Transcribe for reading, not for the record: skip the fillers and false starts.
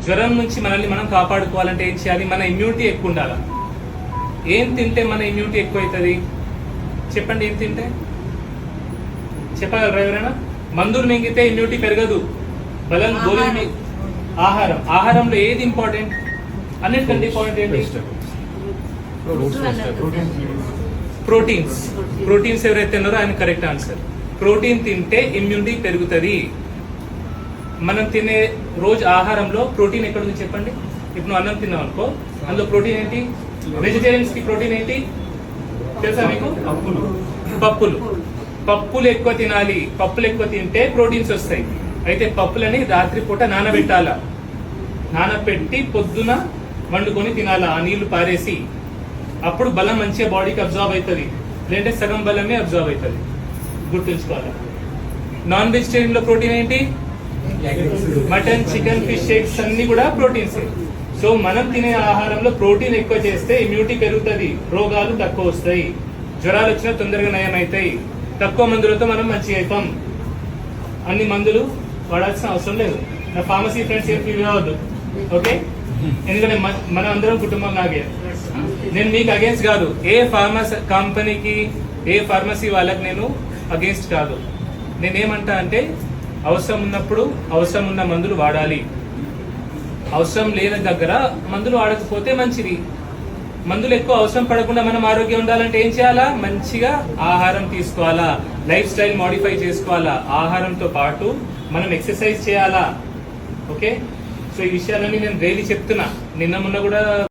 జ్వరం నుంచి మనల్ని మనం కాపాడుకోవాలంటే ఏం చేయాలి? మన ఇమ్యూనిటీ ఎక్కువ ఉండాలి. ఏం తింటే మన ఇమ్యూనిటీ ఎక్కువ అవుతుంది? చెప్పండి, ఏం తింటే? చెప్పగలరా ఎవరైనా? మందులు మింగితే ఇమ్యూనిటీ పెరగదు. బలం గోళీ ఆహారం. ఆహారంలో ఏది ఇంపార్టెంట్? అన్నిటికంటే ఇంపార్టెంట్ ఏంటి? ప్రోటీన్స్. ప్రోటీన్స్ ఎవరైతే తిన్నారో ఆయన కరెక్ట్ ఆన్సర్. ప్రోటీన్ తింటే ఇమ్యూనిటీ పెరుగుతుంది. మనం తినే రోజు ఆహారంలో ప్రోటీన్ ఎక్కడ ఉంది చెప్పండి. ఇప్పుడు నువ్వు అన్నం తిన్నావు అనుకో, అందులో ప్రోటీన్ ఏంటి? వెజిటేరియన్స్ కి ప్రోటీన్ ఏంటి తెలుసా మీకు? పప్పులు. పప్పులు ఎక్కువ తినాలి. పప్పులు ఎక్కువ తింటే ప్రోటీన్స్ వస్తాయి. అయితే పప్పులని రాత్రిపూట నానబెట్టాలా. నానబెట్టి పొద్దున వండుకొని తినాలా, ఆ నీళ్లు పారేసి. అప్పుడు బలం మంచిగా బాడీకి అబ్జార్బ్ అవుతుంది. లేదంటే సగం బలమే అబ్జార్బ్ అవుతుంది. గుర్తుంచుకోవాలి. నాన్ వెజిటేరియన్ లో ప్రోటీన్ ఏంటి? మటన్, చికెన్, ఫిష్, ఎగ్స్ అన్ని కూడా ప్రోటీన్స్. సో మనం తినే ఆహారంలో ప్రోటీన్ ఎక్కువ చేస్తే ఇమ్యూనిటీ పెరుగుతుంది, రోగాలు తక్కువ వస్తాయి, జ్వరాలు వచ్చినా తొందరగా నయం అవుతాయి, తక్కువ మందులతో మనం మంచిగా అవుతాం. అన్ని మందులు వాడాల్సిన అవసరం లేదు. నా ఫార్మసీ ఫ్రెండ్స్ ఏం ఫీల్ కావద్దు, ఓకే? ఎందుకంటే మనం అందరం కుటుంబం లాగే. నేను మీకు అగేన్స్ట్ కాదు. ఏ ఫార్మసీ కంపెనీకి, ఏ ఫార్మసీ వాళ్ళకి నేను అగేన్స్ట్ కాదు. నేనేమంటా అంటే అవసరం ఉన్నప్పుడు అవసరం ఉన్న మందులు వాడాలి. అవసరం లేని దగ్గర మందులు వాడకపోతే మంచిది. మందులు ఎక్కువ అవసరం పడకుండా మనం ఆరోగ్యం ఉండాలంటే ఏం చేయాలా? మంచిగా ఆహారం తీసుకోవాలా, లైఫ్ స్టైల్ మోడిఫై చేసుకోవాలా. ఆహారంతో పాటు మనం ఎక్సర్సైజ్ చేయాలా, ఓకే? సో ఈ విషయాలన్నీ నేను డైలీ చెప్తున్నా. నిన్న మొన్న కూడా